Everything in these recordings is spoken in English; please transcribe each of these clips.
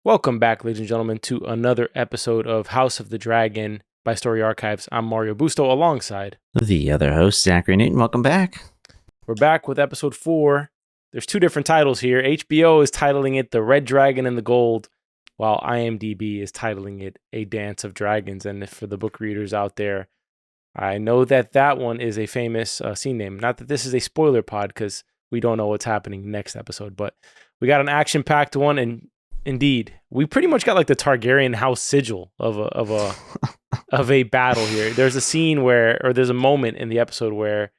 Welcome back, ladies and gentlemen, to another episode of House of the Dragon by Story Archives. I'm Mario Busto alongside the other host, Zachary Newton. Welcome back. We're back with episode 4. There's two different titles here. HBO is titling it The Red Dragon and the Gold, while IMDb is titling it A Dance of Dragons. And for the book readers out there, I know that one is a famous scene name. Not that this is a spoiler pod, because we don't know what's happening next episode, but we got an action-packed one, and indeed, we pretty much got like the Targaryen house sigil of a battle here. There's a scene there's a moment in the episode where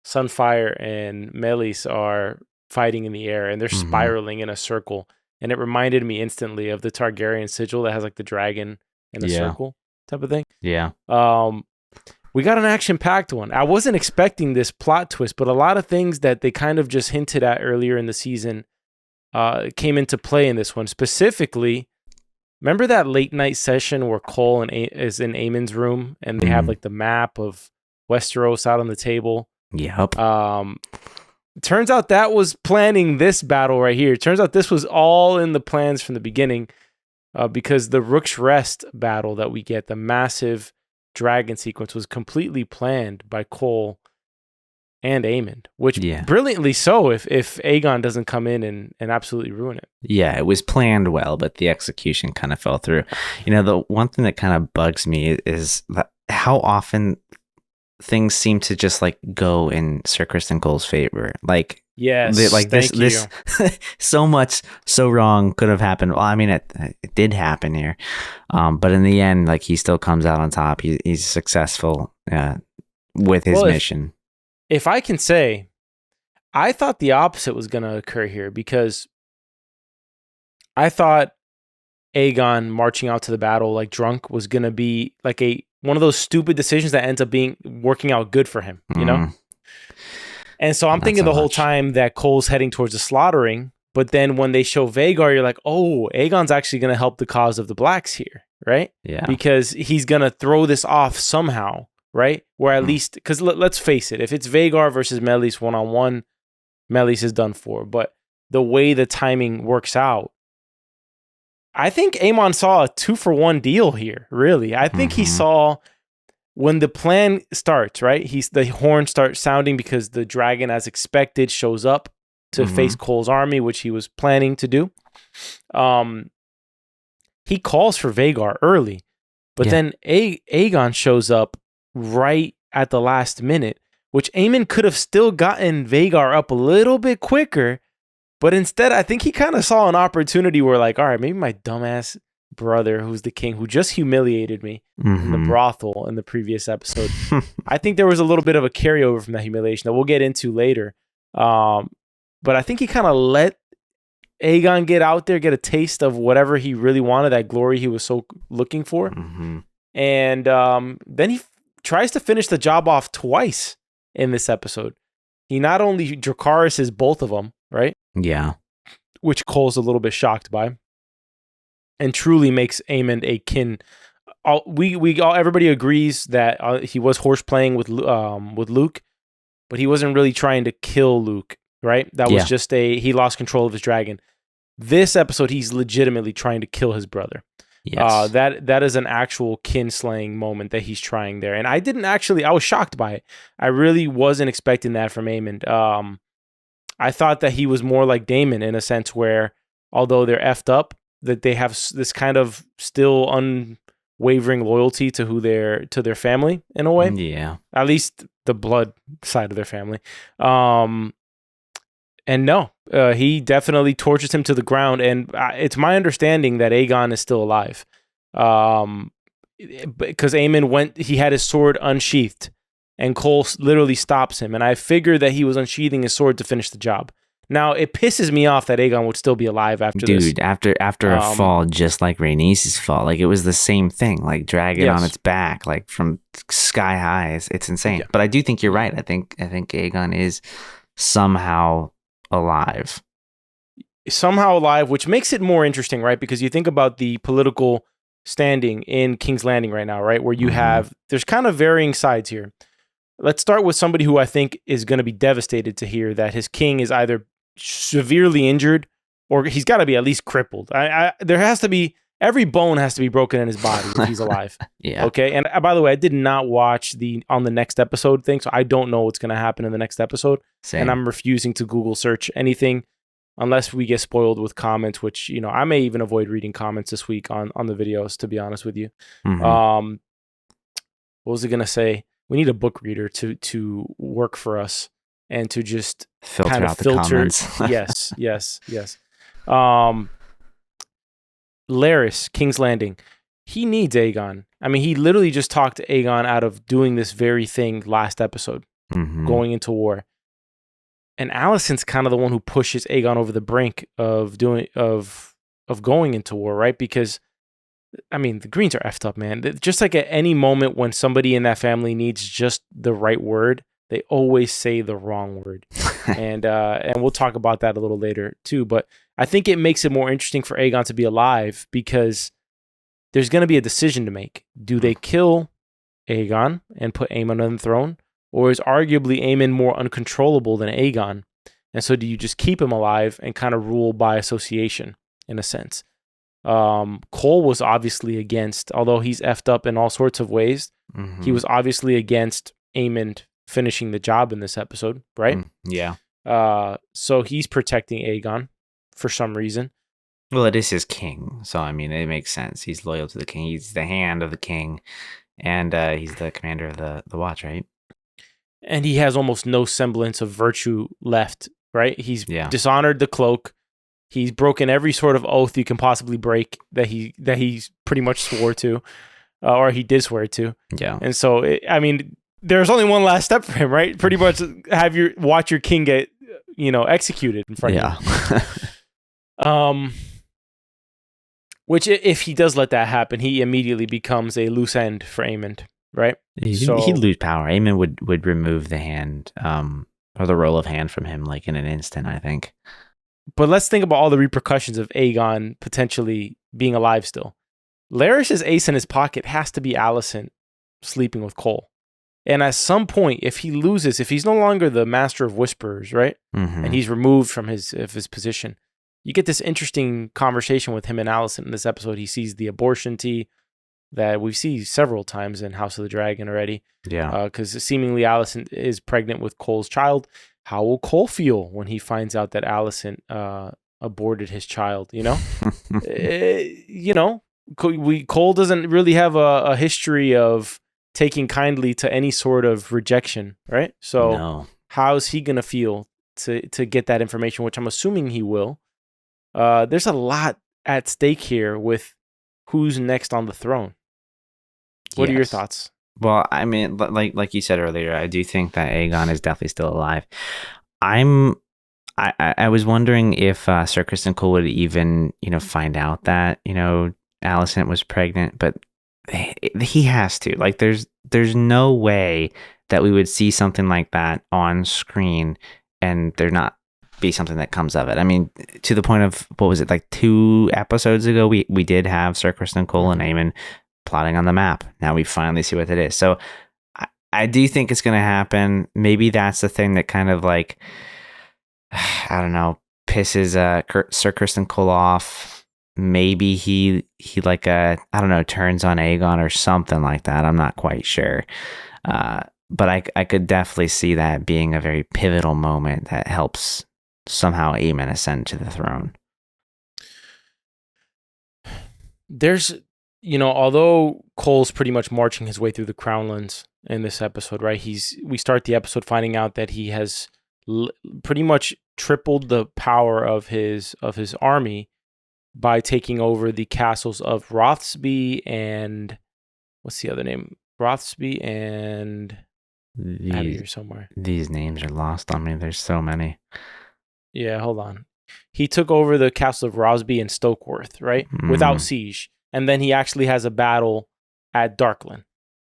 Sunfire and Meleys are fighting in the air, and they're spiraling in a circle, and it reminded me instantly of the Targaryen sigil that has like the dragon in a circle type of thing. Yeah. We got an action-packed one. I wasn't expecting this plot twist, but a lot of things that they kind of just hinted at earlier in the season came into play in this one. Specifically, remember that late night session where Cole is in Aemond's room and they have like the map of Westeros out on the table? Yep. Turns out that was planning this battle right here. Turns out this was all in the plans from the beginning, because the Rook's Rest battle that we get, the massive dragon sequence, was completely planned by Cole and Aemond, which brilliantly so if Aegon doesn't come in and absolutely ruin it. Yeah, it was planned well, but the execution kind of fell through. You know, the one thing that kind of bugs me is how often things seem to just like go in Sir Criston Cole's favor. Like, yes, like this so much so wrong could have happened. Well, I mean, it did happen here, but in the end, like, he still comes out on top. He's successful with his mission. If I can say, I thought the opposite was going to occur here, because I thought Aegon marching out to the battle like drunk was going to be like one of those stupid decisions that ends up working out good for him, you know? And so I'm thinking the whole time that Cole's heading towards the slaughtering, but then when they show Vhagar, you're like, oh, Aegon's actually going to help the cause of the Blacks here, right? Yeah. Because he's going to throw this off somehow. Right? Where at least, because let's face it, if it's Vhagar versus Meleys one-on-one, Meleys is done for. But the way the timing works out, I think Aemond saw a 2-for-1 deal here, really. I think he saw when the plan starts, right? The horn starts sounding because the dragon, as expected, shows up to face Cole's army, which he was planning to do. He calls for Vhagar early, but then Aegon shows up right at the last minute, which Aemond could have still gotten Vhagar up a little bit quicker, but instead I think he kind of saw an opportunity where, like, all right, maybe my dumbass brother, who's the king, who just humiliated me in the brothel in the previous episode, I think there was a little bit of a carryover from that humiliation that we'll get into later, but I think he kind of let Aegon get out there, get a taste of whatever he really wanted, that glory he was so looking for, and then he tries to finish the job off twice in this episode. He not only Dracarys both of them, right? Yeah. Which Cole's a little bit shocked by, and truly makes Aemond a kin. Everybody agrees that he was horseplaying with Luke, but he wasn't really trying to kill Luke, right? That was just he lost control of his dragon. This episode, he's legitimately trying to kill his brother. Yes. That is an actual kin-slaying moment that he's trying there. And I was shocked by it. I really wasn't expecting that from Aemond. I thought that he was more like Damon in a sense where, although they're effed up, that they have this kind of still unwavering loyalty to their family in a way. Yeah. At least the blood side of their family. And no, he definitely tortures him to the ground. And it's my understanding that Aegon is still alive. Because Aemond he had his sword unsheathed, and Cole literally stops him. And I figured that he was unsheathing his sword to finish the job. Now, it pisses me off that Aegon would still be alive after this. Dude, after a fall just like Rhaenys' fall, like, it was the same thing, like dragging on its back, like from sky highs. It's insane. Yeah. But I do think you're right. I think Aegon is somehow alive, which makes it more interesting, right? Because you think about the political standing in King's Landing right now, right? Where you there's kind of varying sides here. Let's start with somebody who I think is going to be devastated to hear that his king is either severely injured or he's got to be at least crippled. There has to be, every bone has to be broken in his body if he's alive. Yeah. Okay. And by the way, I did not watch on the next episode thing, so I don't know what's going to happen in the next episode. Same. And I'm refusing to Google search anything unless we get spoiled with comments, which, I may even avoid reading comments this week on the videos, to be honest with you. Mm-hmm. What was I going to say? We need a book reader to work for us and to just filter out the comments. Yes. Larys, King's Landing. He needs Aegon. I mean, he literally just talked Aegon out of doing this very thing last episode, going into war. And Alicent's kind of the one who pushes Aegon over the brink of going into war, right? Because I mean, the Greens are effed up, man. Just like at any moment when somebody in that family needs just the right word, they always say the wrong word. and we'll talk about that a little later too. But I think it makes it more interesting for Aegon to be alive because there's going to be a decision to make. Do they kill Aegon and put Aemond on the throne? Or is arguably Aemond more uncontrollable than Aegon? And so do you just keep him alive and kind of rule by association in a sense? Cole was obviously against, although he's effed up in all sorts of ways, he was obviously against Aemond finishing the job in this episode, right? Yeah. So he's protecting Aegon for some reason. Well, it is his king, so I mean, it makes sense. He's loyal to the king. He's the hand of the king, and he's the commander of the watch, right? And he has almost no semblance of virtue left, right? He's dishonored the cloak. He's broken every sort of oath you can possibly break that he pretty much swore to, or he did swear to. Yeah. And so, I mean, there's only one last step for him, right? Pretty much watch your king get, executed in front of you. Which if he does let that happen, he immediately becomes a loose end for Aemond, right? He'd lose power. Aemond would remove the hand, or the roll of hand from him, like in an instant, I think. But let's think about all the repercussions of Aegon potentially being alive still. Larys' ace in his pocket has to be Alicent sleeping with Cole. And at some point, if he's no longer the master of whisperers, right? And he's removed from his position, you get this interesting conversation with him and Alicent in this episode. He sees the abortion tea that we see several times in House of the Dragon already. Yeah. Because seemingly Alicent is pregnant with Cole's child. How will Cole feel when he finds out that Alicent aborted his child? Cole doesn't really have a history of taking kindly to any sort of rejection, right? So how's he gonna feel to get that information, which I'm assuming he will? There's a lot at stake here with who's next on the throne. What are your thoughts? Well, I mean, like you said earlier, I do think that Aegon is definitely still alive. I was wondering if Sir Criston Cole would even, find out that, Alicent was pregnant, but he has to. Like, there's no way that we would see something like that on screen and there not be something that comes of it. I mean, to the point of, what was it, like 2 episodes ago, we did have Sir Criston Cole and Aemond plotting on the map. Now we finally see what it is. So I do think it's going to happen. Maybe that's the thing that kind of like, I don't know, pisses Sir Criston Cole off. Maybe he like, I don't know, turns on Aegon or something like that. I'm not quite sure. But I could definitely see that being a very pivotal moment that helps somehow Aemond ascend to the throne. There's, although Cole's pretty much marching his way through the Crownlands in this episode, right? We start the episode finding out that he has pretty much tripled the power of his army by taking over the castles of Rothsby and what's the other name? Rothsby and I have it here somewhere. These names are lost on me. There's so many. Yeah, hold on. He took over the castle of Rosby and Stokeworth, right? Without siege. And then he actually has a battle at Darkland,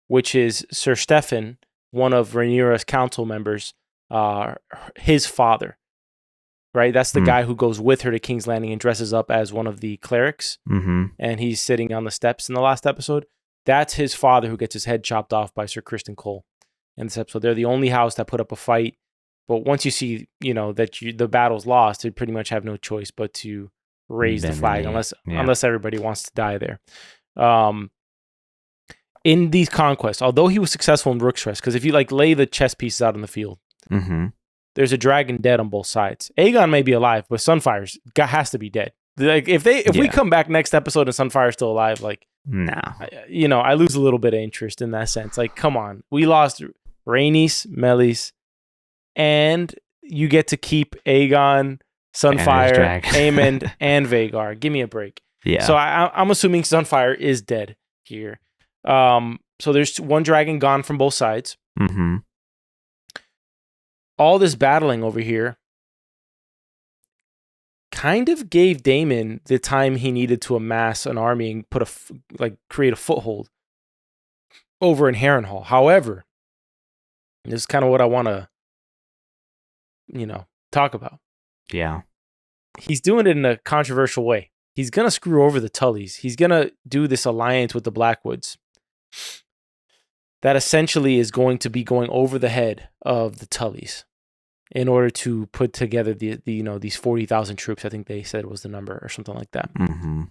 which is Sir Stefan, one of Rhaenyra's council members, his father, right? That's the guy who goes with her to King's Landing and dresses up as one of the clerics. And he's sitting on the steps in the last episode. That's his father who gets his head chopped off by Sir Criston Cole in this episode. They're the only house that put up a fight But once you see, that the battle's lost, you pretty much have no choice but to raise the flag, unless everybody wants to die there. In these conquests, although he was successful in Rook's Rest, because if you lay the chess pieces out on the field, there's a dragon dead on both sides. Aegon may be alive, but Sunfire's has to be dead. If we come back next episode and Sunfire's still alive, no, I lose a little bit of interest in that sense. Come on, we lost Rhaenys, Melis, and you get to keep Aegon, Sunfire, Aemond, and Vhagar. Give me a break. Yeah. So I'm assuming Sunfire is dead here. So there's one dragon gone from both sides. Mm-hmm. All this battling over here kind of gave Daemon the time he needed to amass an army and create a foothold over in Harrenhal. However, this is kind of what I want to, talk about. Yeah. He's doing it in a controversial way. He's going to screw over the Tullys. He's going to do this alliance with the Blackwoods that essentially is going to be going over the head of the Tullys in order to put together these 40,000 troops. I think they said was the number or something like that. Mm-hmm.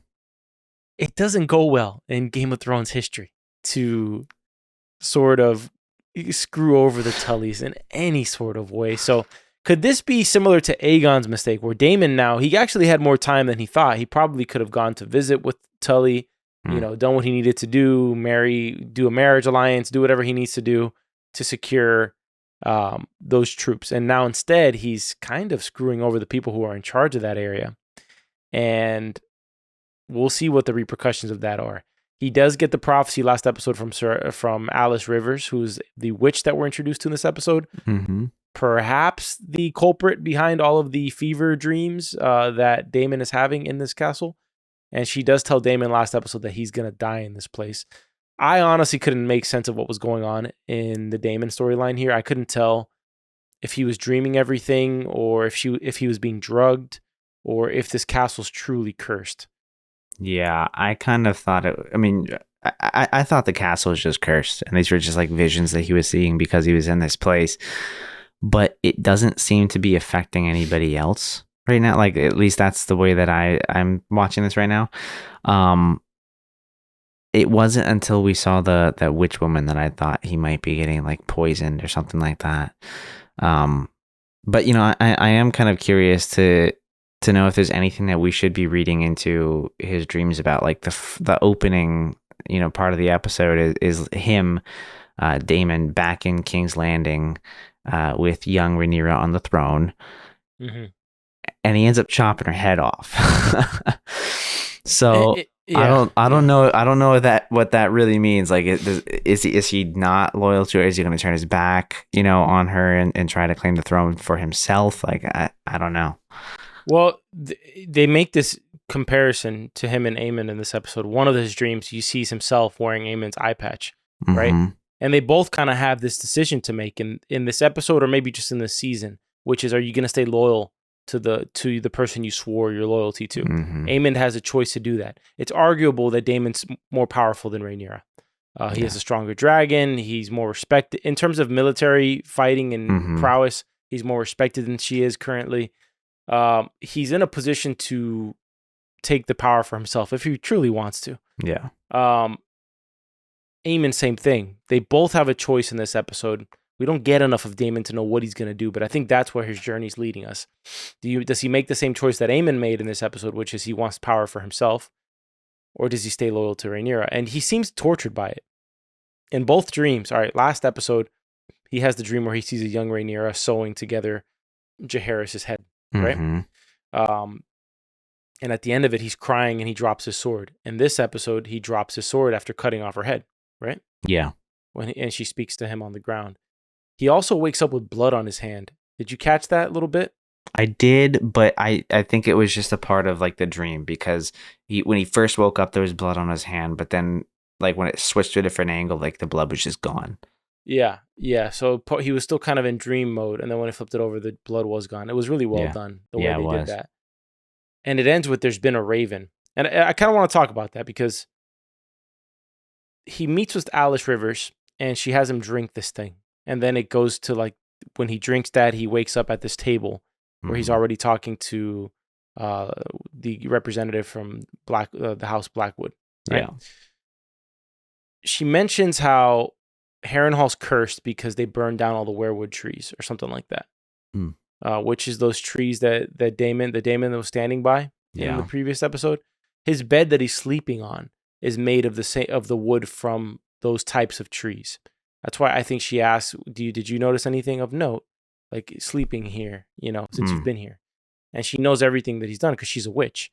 It doesn't go well in Game of Thrones history to sort of screw over the Tullys in any sort of way. So could this be similar to Aegon's mistake, where Daemon now, he actually had more time than he thought. He probably could have gone to visit with Tully, done what he needed to do, do a marriage alliance, do whatever he needs to do to secure those troops. And now instead, he's kind of screwing over the people who are in charge of that area. And we'll see what the repercussions of that are. He does get the prophecy last episode from Alice Rivers, who's the witch that we're introduced to in this episode. Mm-hmm. Perhaps the culprit behind all of the fever dreams that Daemon is having in this castle. And she does tell Daemon last episode that he's going to die in this place. I honestly couldn't make sense of what was going on in the Daemon storyline here. I couldn't tell if he was dreaming everything, or if he was being drugged, or if this castle's truly cursed. Yeah, I kind of thought it. I mean, I thought the castle was just cursed, and these were just visions that he was seeing because he was in this place. But it doesn't seem to be affecting anybody else right now. At least that's the way that I'm watching this right now. It wasn't until we saw that witch woman that I thought he might be getting poisoned or something like that. But I am kind of curious to know if there's anything that we should be reading into his dreams about. The opening, part of the episode is him, Daemon, back in King's Landing, with young Rhaenyra on the throne. Mm-hmm. And he ends up chopping her head off. So yeah. I don't know what that really means. Is he not loyal to her? Is he going to turn his back, on her and try to claim the throne for himself? I don't know. Well, they make this comparison to him and Aemond in this episode. One of his dreams, he sees himself wearing Aemond's eye patch, right? Mm-hmm. And they both kind of have this decision to make in this episode, or maybe just in this season, which is, are you going to stay loyal to the person you swore your loyalty to? Mm-hmm. Aemond has a choice to do that. It's arguable that Daemon's more powerful than Rhaenyra. He has a stronger dragon. He's more respected in terms of military fighting and prowess. He's more respected than she is currently. He's in a position to take the power for himself if he truly wants to. Yeah. Aemond, same thing. They both have a choice in this episode. We don't get enough of Daemon to know what he's going to do, but I think that's where his journey's leading us. Does he make the same choice that Aemond made in this episode, which is he wants power for himself, or does he stay loyal to Rhaenyra? And he seems tortured by it. In both dreams, all right, last episode, he has the dream where he sees a young Rhaenyra sewing together Jaehaerys' head, right? Mm-hmm. And at the end of it, he's crying and he drops his sword. In this episode, he drops his sword after cutting off her head, right? Yeah. And she speaks to him on the ground. He also wakes up with blood on his hand. Did you catch that little bit? I did, but I think it was just a part of the dream, because when he first woke up, there was blood on his hand, but then when it switched to a different angle, the blood was just gone. Yeah. So he was still kind of in dream mode, and then when he flipped it over, the blood was gone. It was really well done the way they did that. And it ends with there's been a raven. And I kind of want to talk about that, because he meets with Alice Rivers and she has him drink this thing. And then it goes to when he drinks that, he wakes up at this table where he's already talking to the representative from the House Blackwood. Right? Yeah. She mentions how Harrenhal's cursed because they burned down all the weirwood trees or something like that. Which is those trees that Damon that was standing by in the previous episode. His bed that he's sleeping on is made of the wood from those types of trees. That's why I think she asked, did you notice anything of note, like sleeping here, since you've been here? And she knows everything that he's done because she's a witch.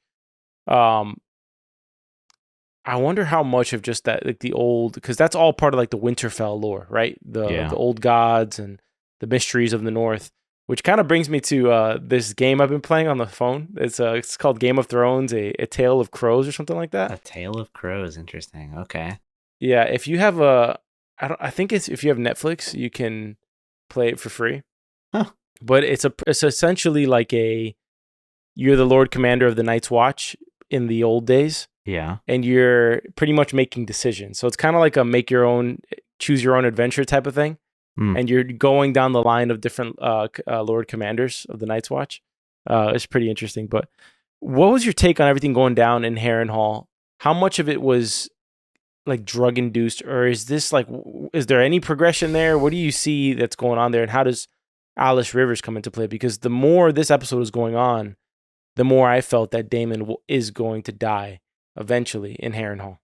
I wonder how much of just that, like the old, because that's all part of like the Winterfell lore, right? The old gods and the mysteries of the North, which kind of brings me to this game I've been playing on the phone. It's called Game of Thrones, a Tale of Crows or something like that. A Tale of Crows, interesting. Okay. Yeah, if you have I think it's if you have Netflix, you can play it for free. Huh. But it's essentially like you're the Lord Commander of the Night's Watch in the old days. Yeah. And you're pretty much making decisions. So it's kind of like a choose your own adventure type of thing. And you're going down the line of different Lord Commanders of the Night's Watch. It's pretty interesting. But what was your take on everything going down in Harrenhal? How much of it was like drug induced, or is there any progression there? What do you see that's going on there? And how does Alice Rivers come into play? Because the more this episode is going on, the more I felt that Damon is going to die eventually in Harrenhal.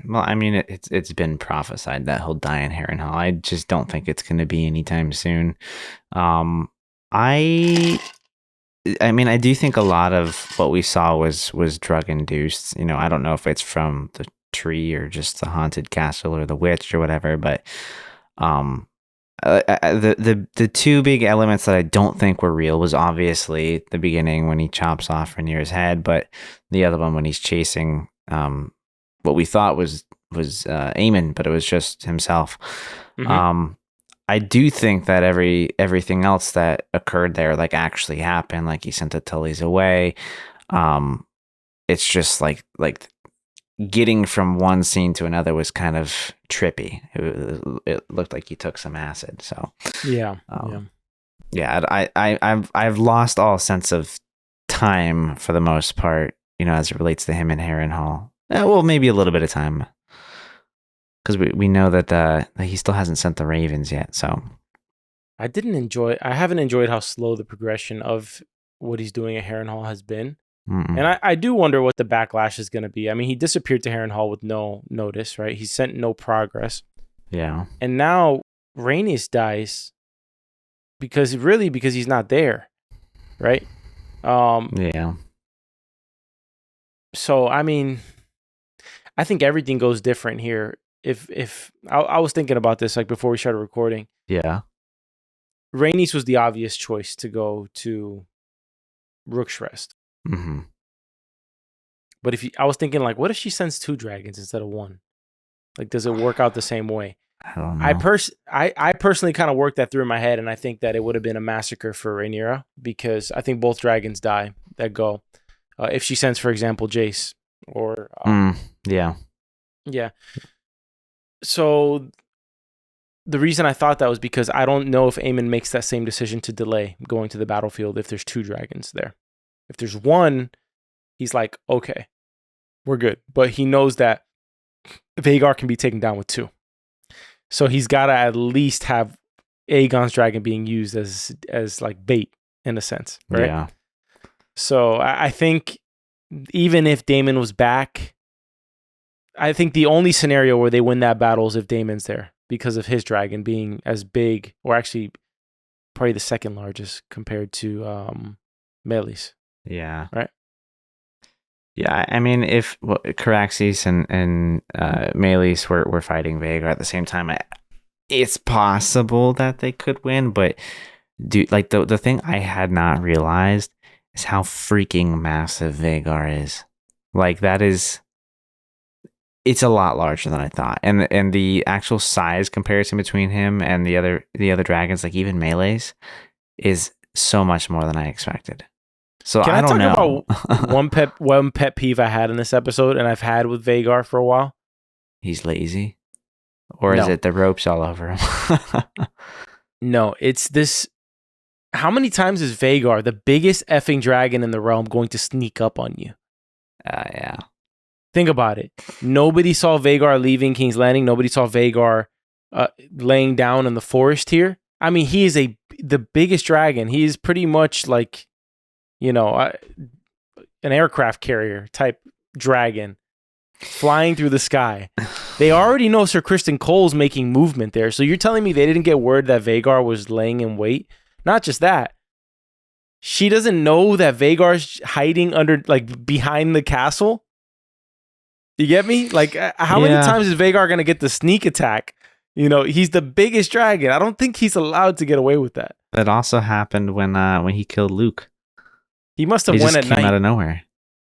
Well, I mean, it's been prophesied that he'll die in Harrenhal. I just don't think it's going to be anytime soon. I mean, I do think a lot of what we saw was drug induced. I don't know if it's from the tree or just the haunted castle or the witch or whatever, but the two big elements that I don't think were real was obviously the beginning when he chops off Rhaenyra's head, but the other one when he's chasing what we thought was Aemond, but it was just himself. I do think that everything else that occurred there like actually happened, like he sent the Tullys away. It's just like getting from one scene to another was kind of trippy. It looked like he took some acid. So I've lost all sense of time for the most part, as it relates to him in Harrenhal. Well, maybe a little bit of time, because we know that he still hasn't sent the ravens yet. So I haven't enjoyed how slow the progression of what he's doing at Harrenhal has been. And I do wonder what the backlash is going to be. I mean, he disappeared to Harrenhal with no notice, right? He sent no progress. Yeah. And now Rhaenys dies because he's not there, right? Yeah. So, I mean, I think everything goes different here. If I was thinking about this like before we started recording. Yeah. Rhaenys was the obvious choice to go to Rook's Rest. But I was thinking like, what if she sends 2 dragons instead of 1? Like, does it work out the same way? I don't know. I personally kind of worked that through in my head, and I think that it would have been a massacre for Rhaenyra because I think both dragons die that go. If she sends, for example, Jace or yeah. So the reason I thought that was because I don't know if Aemond makes that same decision to delay going to the battlefield if there's 2 dragons there. If there's 1, he's like, okay, we're good. But he knows that Vhagar can be taken down with 2. So he's got to at least have Aegon's dragon being used as like bait in a sense, right? Yeah. So I think even if Daemon was back, I think the only scenario where they win that battle is if Daemon's there because of his dragon being as big, or actually probably the second largest compared to Meleys. Yeah. Right. Yeah, I mean, if Caraxes and Meleys were fighting Vhagar at the same time, it's possible that they could win. But the thing I had not realized is how freaking massive Vhagar is. Like it's a lot larger than I thought, and the actual size comparison between him and the other dragons, like even Meleys, is so much more than I expected. So I don't know. About one pet peeve I had in this episode, and I've had with Vhagar for a while? He's lazy, or is it the ropes all over him? No, it's this. How many times is Vhagar, the biggest effing dragon in the realm, going to sneak up on you? Yeah. Think about it. Nobody saw Vhagar leaving King's Landing. Nobody saw Vhagar laying down in the forest here. I mean, he is the biggest dragon. He is pretty much like, an aircraft carrier type dragon flying through the sky. They already know Sir Criston Cole's making movement there. So you're telling me they didn't get word that Vhagar was laying in wait? Not just that. She doesn't know that Vhagar's hiding behind the castle. You get me? Like, how many times is Vhagar going to get the sneak attack? He's the biggest dragon. I don't think he's allowed to get away with that. That also happened when he killed Luke. He must have went at night. Came out of nowhere.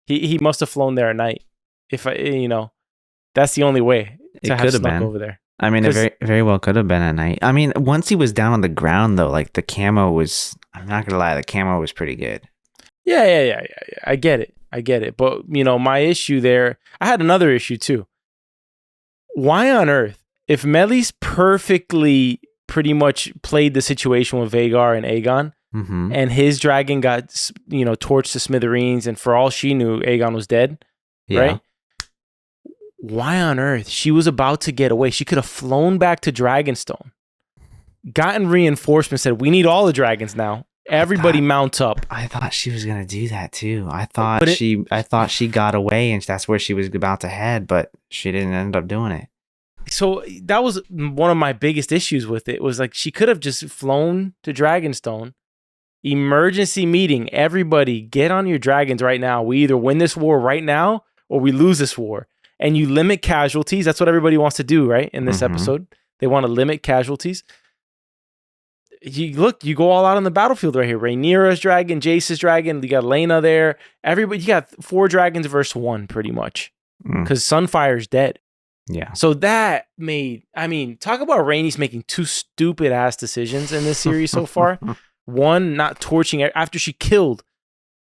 He must have flown there at night. That's the only way to have snuck over there. I mean, it very, very well could have been at night. I mean, once he was down on the ground, though, like the camo was, I'm not going to lie, the camo was pretty good. Yeah. I get it. But, my issue there, I had another issue too. Why on earth, if Melis perfectly pretty much played the situation with Vhagar and Aegon, and his dragon got, torched to smithereens, and for all she knew, Aegon was dead, right? Why on earth? She was about to get away. She could have flown back to Dragonstone, gotten reinforcements, said, we need all the dragons now. Everybody mount up. I thought she was gonna do that too. I thought she got away and that's where she was about to head, but she didn't end up doing it. So that was one of my biggest issues with it. Was like she could have just flown to Dragonstone, emergency meeting. Everybody, get on your dragons right now. We either win this war right now or we lose this war. And you limit casualties. That's what everybody wants to do, right? In this episode, they want to limit casualties. You go all out on the battlefield right here. Rhaenyra's dragon, Jace's dragon. You got Laena there. Everybody, you got 4 dragons versus 1, pretty much, because Sunfire's dead. Yeah. So that talk about Rhaenys making 2 stupid ass decisions in this series so far. One, not torching after she killed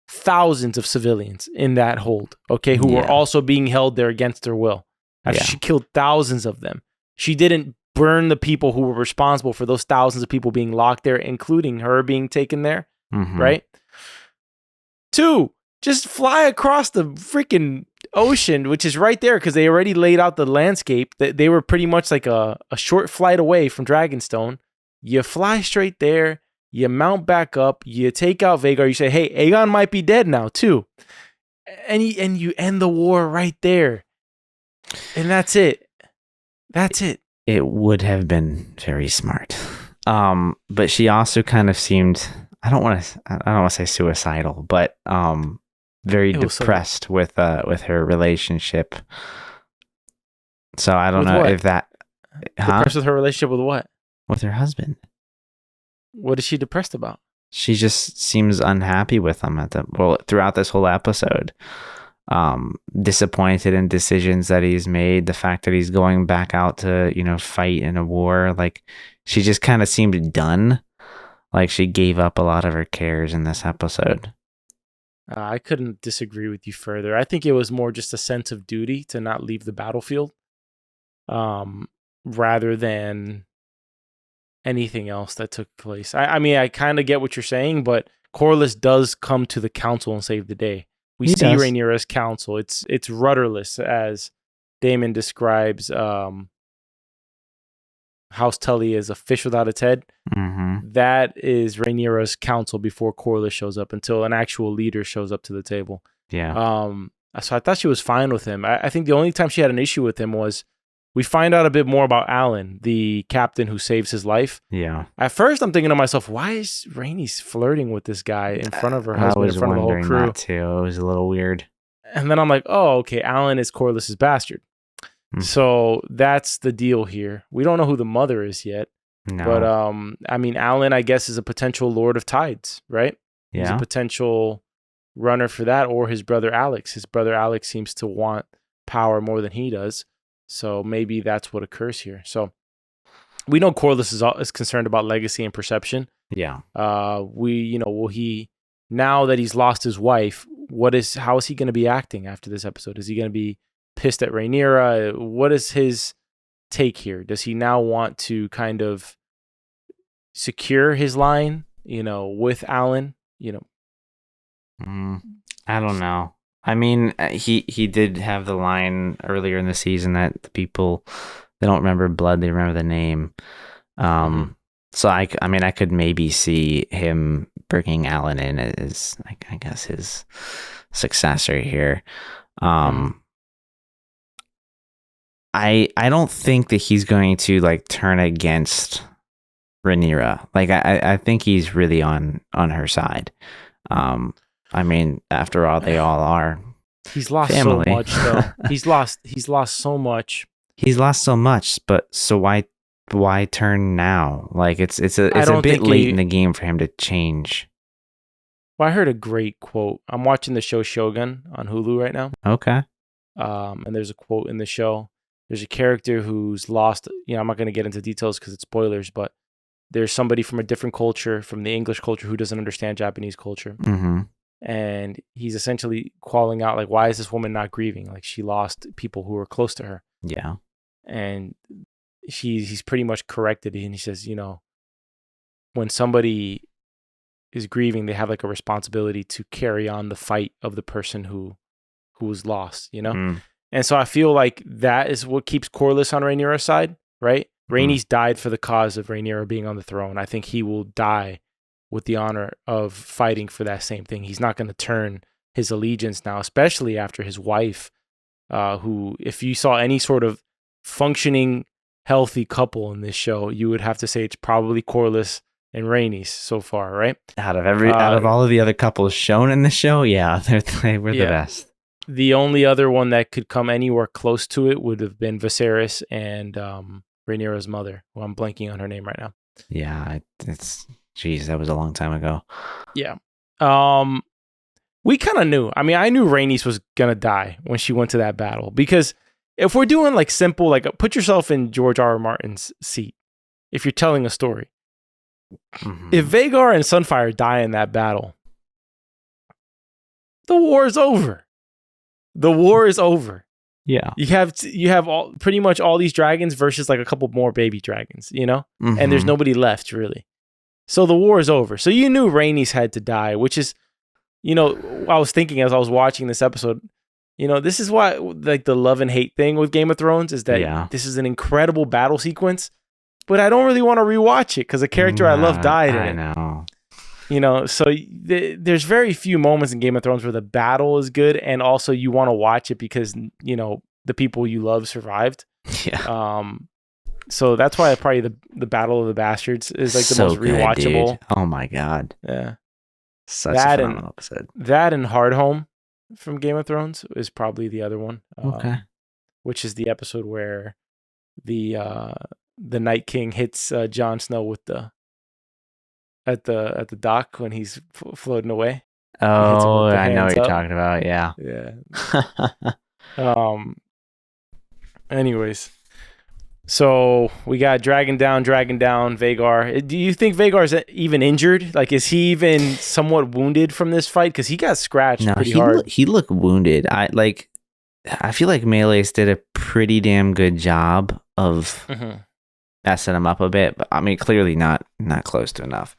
thousands of civilians in that hold, okay, who were also being held there against their will. After she killed thousands of them, she didn't burn the people who were responsible for those thousands of people being locked there, including her being taken there, right? 2, just fly across the freaking ocean, which is right there because they already laid out the landscape. That they were pretty much like a short flight away from Dragonstone. You fly straight there. You mount back up, you take out Vhagar, you say, hey, Aegon might be dead now too. And you end the war right there. And that's it. It would have been very smart. But she also kind of seemed, I don't want to say suicidal, but very depressed with her relationship. So I don't know if that depressed with her relationship with what? With her husband. What is she depressed about? She just seems unhappy with him throughout this whole episode. Disappointed in decisions that he's made, the fact that he's going back out to, fight in a war. Like, she just kind of seemed done. Like, she gave up a lot of her cares in this episode. I couldn't disagree with you further. I think it was more just a sense of duty to not leave the battlefield, rather than anything else that took place. I kind of get what you're saying, but Corlys does come to the council and save the day. We see Rhaenyra's council. It's rudderless, as Damon describes House Tully as a fish without its head. That is Rhaenyra's council before Corlys shows up, until an actual leader shows up to the table. Yeah. So I thought she was fine with him. I think the only time she had an issue with him was we find out a bit more about Alan, the captain who saves his life. Yeah. At first, I'm thinking to myself, why is Rhaenys flirting with this guy in front of her husband, in front of the whole crew? That too. It was a little weird. And then I'm like, oh, okay, Alan is Corlys's bastard. So that's the deal here. We don't know who the mother is yet. No. But, Alan, I guess, is a potential Lord of Tides, right? Yeah. He's a potential runner for that, or his brother Alex. His brother Alex seems to want power more than he does. So maybe that's what occurs here. So we know Corlys is concerned about legacy and perception. Yeah. Will he, now that he's lost his wife, how is he going to be acting after this episode? Is he going to be pissed at Rhaenyra? What is his take here? Does he now want to kind of secure his line, with Alan, I don't know. I mean, he did have the line earlier in the season that the people, they don't remember blood, they remember the name. So I mean, I could maybe see him bringing Alan in as, I guess, his successor here. I don't think that he's going to like turn against Rhaenyra. Like I think he's really on her side. I mean, after all, they all are. He's lost family. So much, though. He's lost so much. He's lost so much, but so why turn now? Like it's a bit late in the game for him to change. Well, I heard a great quote. I'm watching the show Shogun on Hulu right now. Okay. And there's a quote in the show. There's a character who's lost. I'm not going to get into details because it's spoilers, but there's somebody from a different culture, from the English culture, who doesn't understand Japanese culture. And he's essentially calling out, like, why is this woman not grieving? Like, she lost people who were close to her. Yeah. And he's pretty much corrected it. And he says, when somebody is grieving, they have like a responsibility to carry on the fight of the person who was lost, And so I feel like that is what keeps Corlys on Rhaenyra's side, right? Rhaenys died for the cause of Rhaenyra being on the throne. I think he will die with the honor of fighting for that same thing. He's not going to turn his allegiance now, especially after his wife, who, if you saw any sort of functioning, healthy couple in this show, you would have to say it's probably Corlys and Rhaenys so far, right? Out of all of the other couples shown in the show, yeah, they were the best. The only other one that could come anywhere close to it would have been Viserys and Rhaenyra's mother, who I'm blanking on her name right now. Yeah, geez, that was a long time ago. Yeah. We kind of knew. I mean, I knew Rhaenys was going to die when she went to that battle, because if we're doing like simple, like put yourself in George R.R. Martin's seat. If you're telling a story, if Vhagar and Sunfire die in that battle, the war is over. The war is over. Yeah. You have pretty much all these dragons versus like a couple more baby dragons, and there's nobody left really. So the war is over. So you knew Rhaenys had to die, which is, I was thinking as I was watching this episode, this is why, like, the love and hate thing with Game of Thrones is that this is an incredible battle sequence, but I don't really want to rewatch it because a character I love died in it. I know. So there's very few moments in Game of Thrones where the battle is good, and also you want to watch it because, the people you love survived. Yeah. So that's why probably the Battle of the Bastards is like the most rewatchable. Dude. Oh my God. Yeah. Such a phenomenal episode. That and Hardhome from Game of Thrones is probably the other one. Okay. Which is the episode where the Night King hits Jon Snow with at the dock when he's floating away. Oh, I know what you're talking about. Yeah. Yeah. Anyways, so we got dragging down Vhagar. Do you think Vhagar's even injured? Like, is he even somewhat wounded from this fight? Because he got scratched pretty hard. He looked wounded. I feel like Melee's did a pretty damn good job of messing him up a bit, but I mean, clearly not close to enough.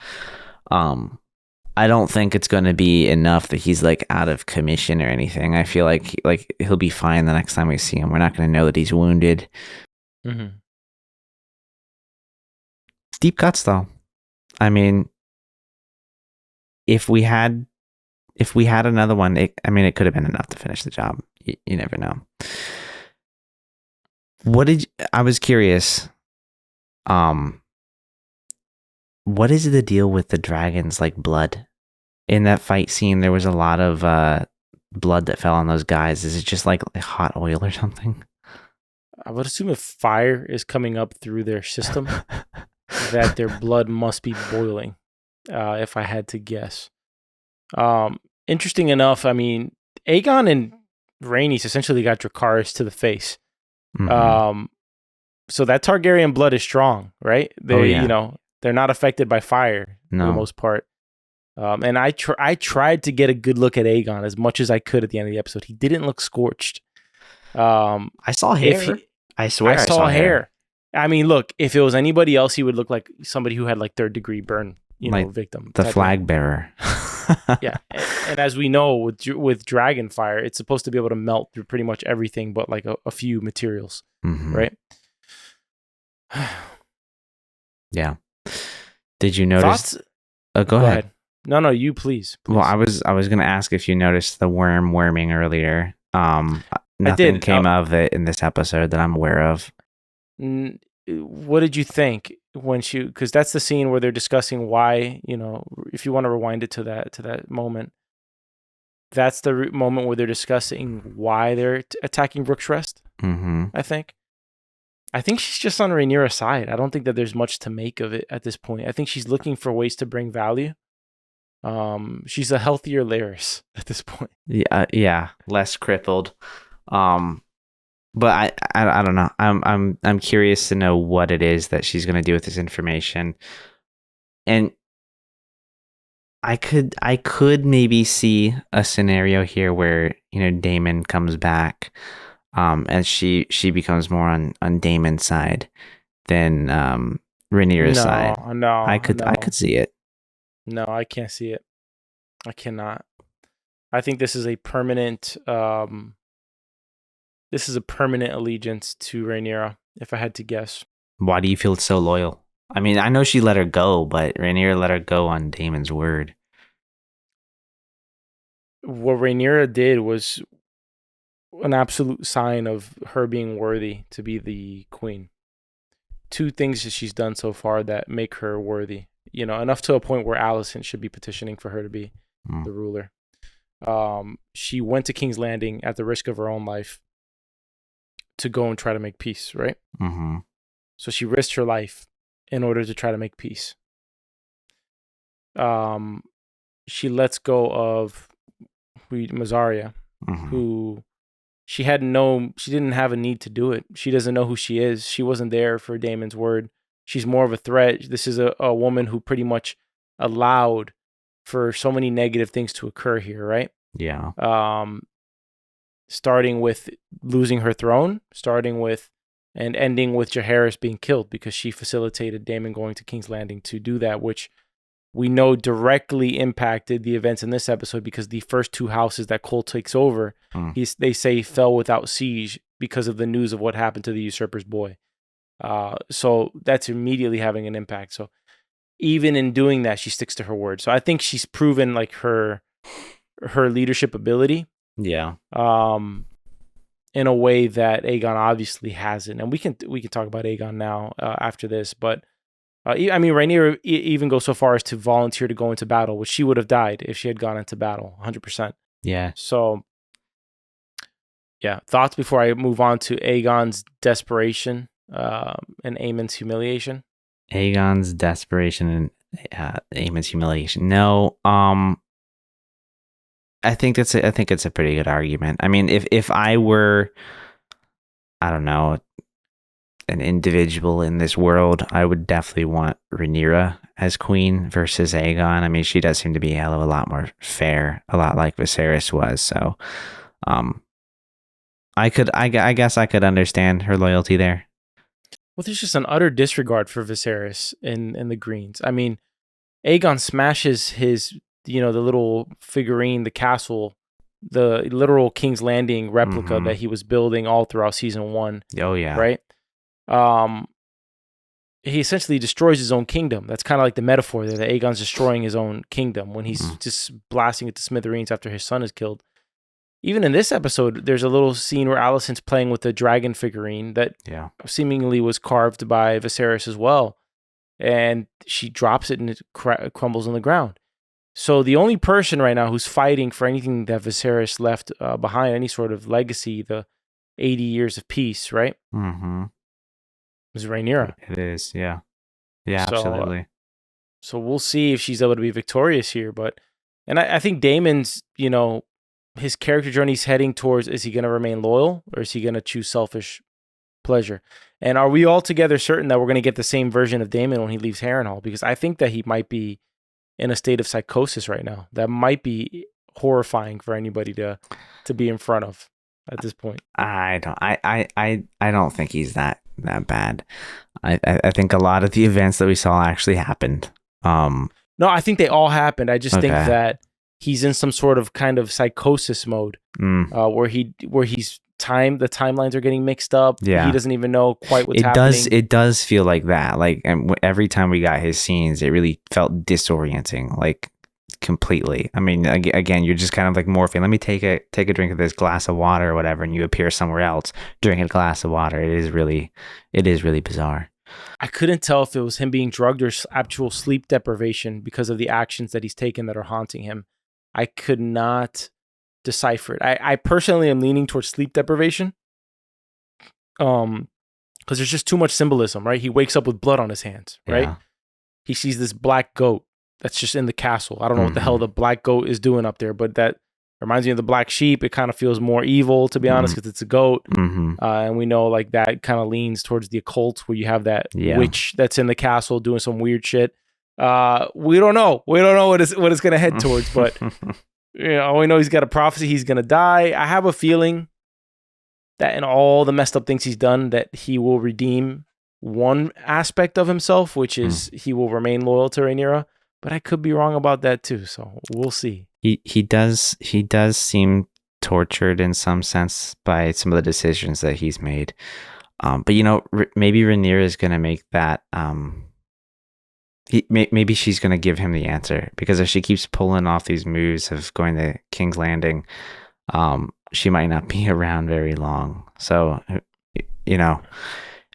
I don't think it's going to be enough that he's like out of commission or anything. I feel like he'll be fine the next time we see him. We're not going to know that he's wounded. Deep cuts, though. I mean, if we had another one, it could have been enough to finish the job. You never know. I was curious. What is the deal with the dragons, like blood? In that fight scene, there was a lot of blood that fell on those guys. Is it just like hot oil or something? I would assume if fire is coming up through their system, that their blood must be boiling, if I had to guess. Interesting enough, I mean, Aegon and Rhaenys essentially got Dracarys to the face. So that Targaryen blood is strong, right? They're not affected by fire for the most part. And I tried to get a good look at Aegon as much as I could at the end of the episode. He didn't look scorched. I saw hair. I swear I saw hair. I mean, look, if it was anybody else, he would look like somebody who had like third-degree burn, like victim. The flag bearer. Yeah. And as we know, with dragon fire, it's supposed to be able to melt through pretty much everything but like a few materials, right? Yeah. Did you notice? Thoughts? Go ahead. No, you please. Well, I was going to ask if you noticed the worming earlier. Nothing came of it in this episode that I'm aware of. What did you think when because that's the scene where they're discussing why, if you want to rewind it to that moment, that's the moment where they're discussing why they're attacking Rook's Rest. I think she's just on Rhaenyra's side. I don't think that there's much to make of it at this point. I think she's looking for ways to bring value. She's a healthier Larys at this point. Yeah, less crippled. But I don't know. I'm curious to know what it is that she's going to do with this information. And I could maybe see a scenario here where, Daemon comes back and she becomes more on Daemon's side than Rhaenyra's side. No, I could see it. No, I can't see it. I cannot. I think this is a permanent allegiance to Rhaenyra, if I had to guess. Why do you feel so loyal? I mean, I know she let her go, but Rhaenyra let her go on Daemon's word. What Rhaenyra did was an absolute sign of her being worthy to be the queen. 2 things that she's done so far that make her worthy. Enough to a point where Alicent should be petitioning for her to be the ruler. She went to King's Landing at the risk of her own life to go and try to make peace, right? So she risked her life in order to try to make peace. She lets go of Myseria, who she didn't have a need to do it. She doesn't know who she is. She wasn't there for Daemon's word. She's more of a threat. This is a woman who pretty much allowed for so many negative things to occur here, right? Yeah. Starting with losing her throne, and ending with Jaehaerys being killed because she facilitated Daemon going to King's Landing to do that, which we know directly impacted the events in this episode because the first 2 houses that Cole takes over, they say fell without siege because of the news of what happened to the usurper's boy. So that's immediately having an impact. So even in doing that, she sticks to her word. So I think she's proven like her leadership ability. Yeah. In a way that Aegon obviously hasn't, and we can talk about Aegon now after this. But I mean, Rhaenyra even goes so far as to volunteer to go into battle, which she would have died if she had gone into battle, 100%. Yeah. So, yeah, thoughts before I move on to Aegon's desperation and Aemond's humiliation. Aegon's desperation and Aemond's humiliation. No, I think it's a pretty good argument. I mean, if I were, I don't know, an individual in this world, I would definitely want Rhaenyra as queen versus Aegon. I mean, she does seem to be a hell of a lot more fair, a lot like Viserys was. So, I guess I could understand her loyalty there. Well, there's just an utter disregard for Viserys in the Greens. I mean, Aegon smashes his, the little figurine, the castle, the literal King's Landing replica that he was building all throughout season 1. Oh yeah. Right? He essentially destroys his own kingdom. That's kind of like the metaphor there, that Aegon's destroying his own kingdom when he's just blasting it to smithereens after his son is killed. Even in this episode, there's a little scene where Alicent's playing with the dragon figurine that seemingly was carved by Viserys as well. And she drops it and it crumbles on the ground. So the only person right now who's fighting for anything that Viserys left behind, any sort of legacy, the 80 years of peace, right? Is Rhaenyra. It is, yeah. Yeah, absolutely. So we'll see if she's able to be victorious here. And I think Daemon's, his character journey's heading towards, is he going to remain loyal or is he going to choose selfish pleasure? And are we all together certain that we're going to get the same version of Daemon when he leaves Harrenhal? Because I think that he might be in a state of psychosis right now. That might be horrifying for anybody to be in front of at this point. I don't think he's that bad. I think a lot of the events that we saw actually happened. No, I think they all happened. I just think that he's in some sort of kind of psychosis mode, where he's the timelines are getting mixed up. Yeah. He doesn't even know quite what's happening. It does feel like that. Like, and every time we got his scenes, it really felt disorienting, like completely. I mean, again, you're just kind of like morphing. Let me take a drink of this glass of water or whatever, and you appear somewhere else, drink a glass of water. It is really bizarre. I couldn't tell if it was him being drugged or actual sleep deprivation because of the actions that he's taken that are haunting him. I could not decipher it. I personally am leaning towards sleep deprivation. Because there's just too much symbolism, right? He wakes up with blood on his hands, right? Yeah. He sees this black goat that's just in the castle. I don't know what the hell the black goat is doing up there, but that reminds me of the black sheep. It kind of feels more evil, to be honest, because it's a goat. And we know like that kind of leans towards the occult, where you have that witch that's in the castle doing some weird shit. We don't know. We don't know what it's going to head towards, but we know he's got a prophecy. He's going to die. I have a feeling that in all the messed up things he's done, that he will redeem one aspect of himself, which is he will remain loyal to Rhaenyra. But I could be wrong about that too. So we'll see. He does seem tortured in some sense by some of the decisions that he's made. But maybe Rhaenyra is going to make that. Maybe she's going to give him the answer, because if she keeps pulling off these moves of going to King's Landing, she might not be around very long. So,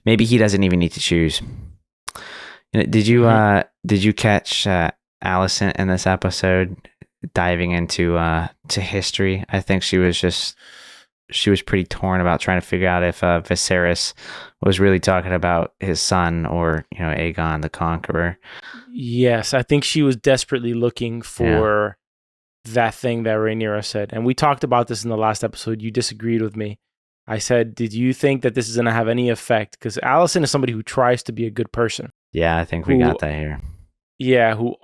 maybe he doesn't even need to choose. Did you catch Alicent in this episode diving into to history? I think she was pretty torn about trying to figure out if Viserys was really talking about his son or Aegon the Conqueror. Yes, I think she was desperately looking for that thing that Rhaenyra said, and we talked about this in the last episode. You disagreed with me. I said, did you think that this is going to have any effect? Because Alicent is somebody who tries to be a good person. Yeah, I think we got that here. Yeah, who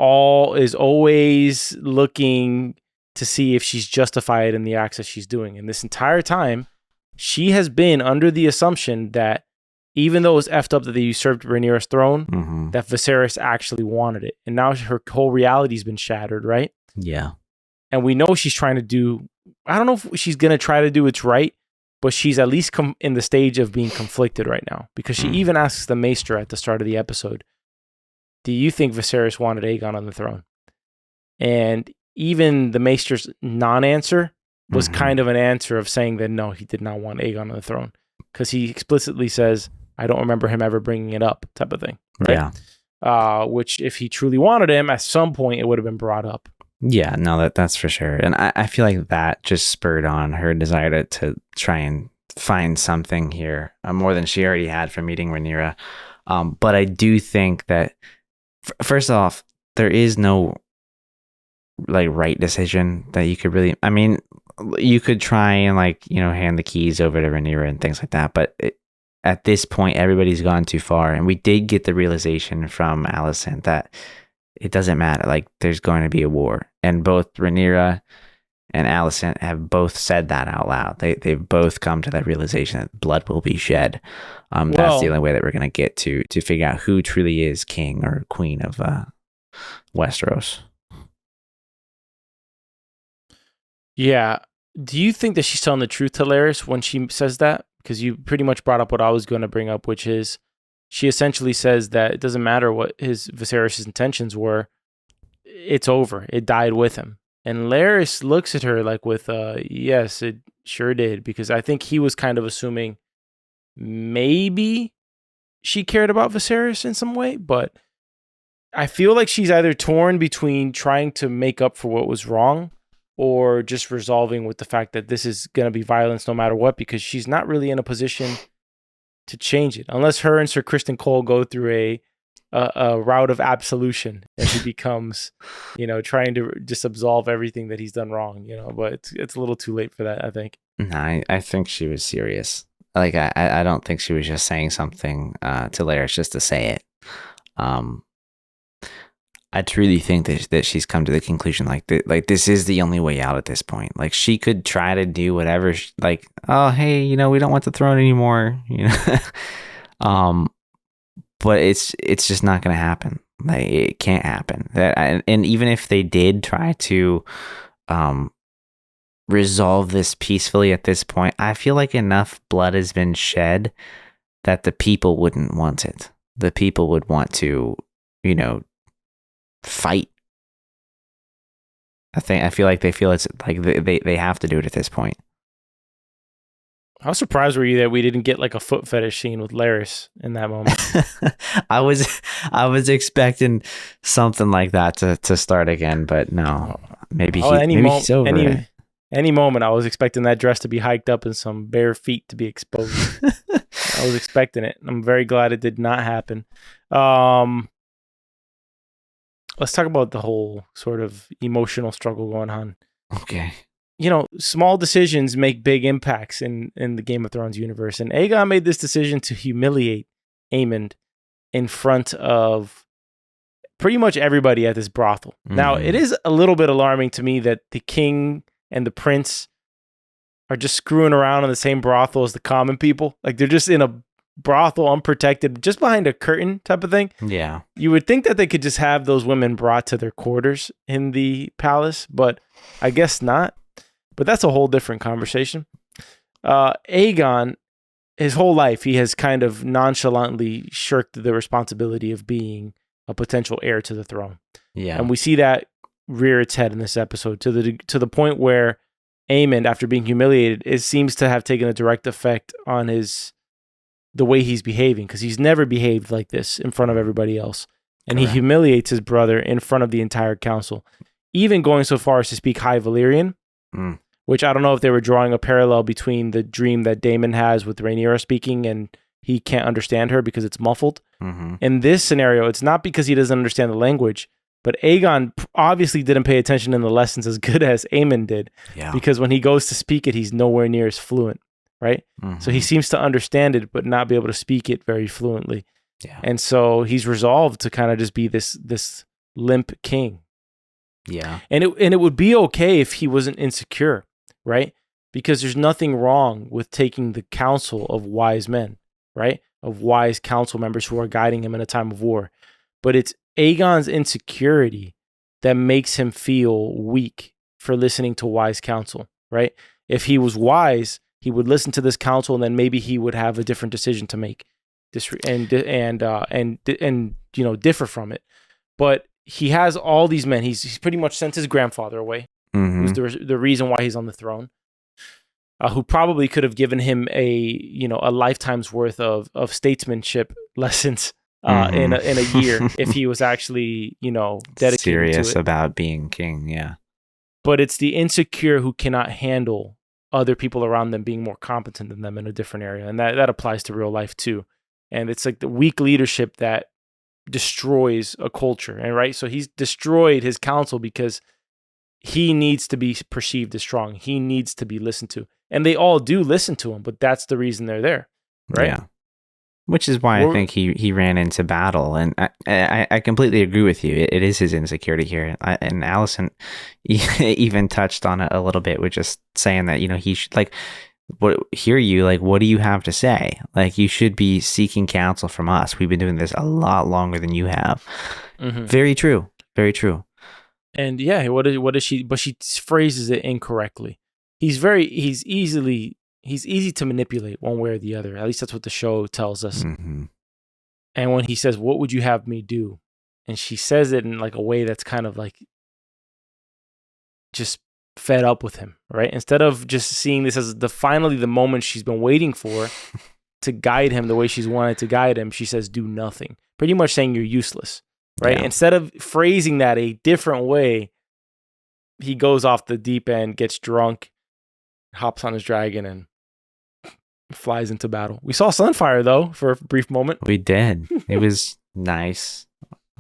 is always looking to see if she's justified in the acts that she's doing. And this entire time, she has been under the assumption that even though it was effed up that they usurped Rhaenyra's throne, that Viserys actually wanted it. And now her whole reality's been shattered, right? Yeah. And we know she's trying to do, I don't know if she's going to try to do what's right, but she's at least in the stage of being conflicted right now. Because she even asks the Maester at the start of the episode, do you think Viserys wanted Aegon on the throne? And even the Maester's non-answer was kind of an answer of saying that no, he did not want Aegon on the throne. Because he explicitly says, I don't remember him ever bringing it up, type of thing. Right? Yeah. Which, if he truly wanted him, at some point it would have been brought up. Yeah, no, that's for sure. And I feel like that just spurred on her desire to try and find something here, more than she already had from meeting Rhaenyra. But I do think that, first off, there is no like right decision that you could really, I mean, you could try and hand the keys over to Rhaenyra and things like that, but at this point everybody's gone too far. And we did get the realization from Alicent that it doesn't matter, like there's going to be a war, and both Rhaenyra and Alicent have both said that out loud. They've both come to that realization that blood will be shed. That's the only way that we're going to get to figure out who truly is king or queen of Westeros. Yeah. Do you think that she's telling the truth to Larys when she says that? Because you pretty much brought up what I was going to bring up, which is she essentially says that it doesn't matter what Viserys' intentions were. It's over. It died with him. And Larys looks at her like with, yes, it sure did. Because I think he was kind of assuming maybe she cared about Viserys in some way. But I feel like she's either torn between trying to make up for what was wrong or just resolving with the fact that this is going to be violence no matter what, because she's not really in a position to change it. Unless her and Sir Criston Cole go through a route of absolution and he becomes, trying to just absolve everything that he's done wrong, but it's a little too late for that, I think. No, I think she was serious. Like, I don't think she was just saying something to Larys just to say it. I truly think that she's come to the conclusion like this is the only way out at this point. Like, she could try to do whatever, oh, hey, we don't want the throne anymore, but it's just not going to happen. Like, it can't happen. And even if they did try to resolve this peacefully at this point, I feel like enough blood has been shed that the people wouldn't want it. The people would want to, fight. I feel like they feel it's like they have to do it at this point. How surprised were you that we didn't get like a foot fetish scene with Larys in that moment? I was expecting something like that to start again, but no. Maybe he's over it. Any moment, I was expecting that dress to be hiked up and some bare feet to be exposed. I was expecting it. I'm very glad it did not happen. Let's talk about the whole sort of emotional struggle going on. Okay. Small decisions make big impacts in the Game of Thrones universe. And Aegon made this decision to humiliate Aemond in front of pretty much everybody at this brothel. Mm-hmm. Now, it is a little bit alarming to me that the king and the prince are just screwing around in the same brothel as the common people. Like, they're just in a brothel, unprotected, just behind a curtain type of thing. Yeah. You would think that they could just have those women brought to their quarters in the palace, but I guess not. But that's a whole different conversation. Aegon, his whole life, he has kind of nonchalantly shirked the responsibility of being a potential heir to the throne. Yeah. And we see that rear its head in this episode to the point where Aemond, after being humiliated, it seems to have taken a direct effect on the way he's behaving, because he's never behaved like this in front of everybody else. And Correct. He humiliates his brother in front of the entire council, even going so far as to speak High Valyrian, which I don't know if they were drawing a parallel between the dream that Damon has with Rhaenyra speaking and he can't understand her because it's muffled. Mm-hmm. In this scenario, it's not because he doesn't understand the language, but Aegon obviously didn't pay attention in the lessons as good as Aemond did, because when he goes to speak it, he's nowhere near as fluent, right? Mm-hmm. So he seems to understand it, but not be able to speak it very fluently. Yeah. And so he's resolved to kind of just be this limp king. Yeah. And it would be okay if he wasn't insecure, right? Because there's nothing wrong with taking the counsel of wise men, right? Of wise council members who are guiding him in a time of war. But it's Aegon's insecurity that makes him feel weak for listening to wise counsel, right? If he was wise, he would listen to this counsel, and then maybe he would have a different decision to make, and differ from it. But he has all these men. He's pretty much sent his grandfather away, who's the reason why he's on the throne, who probably could have given him a lifetime's worth of statesmanship lessons in a year if he was actually dedicated serious to it. About being king. Yeah. But it's the insecure who cannot handle other people around them being more competent than them in a different area, and that applies to real life too. And it's like the weak leadership that destroys a culture, and right, so he's destroyed his council because he needs to be perceived as strong. He needs to be listened to, and they all do listen to him, but that's the reason they're there, right? Yeah. Which is why I think he ran into battle, and I completely agree with you. It is his insecurity here, and Allison even touched on it a little bit with just saying that he should what do you have to say? Like, you should be seeking counsel from us. We've been doing this a lot longer than you have. Mm-hmm. Very true. Very true. And yeah, what is she? But she phrases it incorrectly. He's easy to manipulate one way or the other. At least that's what the show tells us. Mm-hmm. And when he says, "What would you have me do?" and she says it in like a way that's kind of like just fed up with him, right? Instead of just seeing this as finally the moment she's been waiting for to guide him the way she's wanted to guide him, she says, "Do nothing." Pretty much saying you're useless, right? Yeah. Instead of phrasing that a different way, he goes off the deep end, gets drunk, hops on his dragon, and flies into battle. We saw Sunfire though for a brief moment. We did. It was nice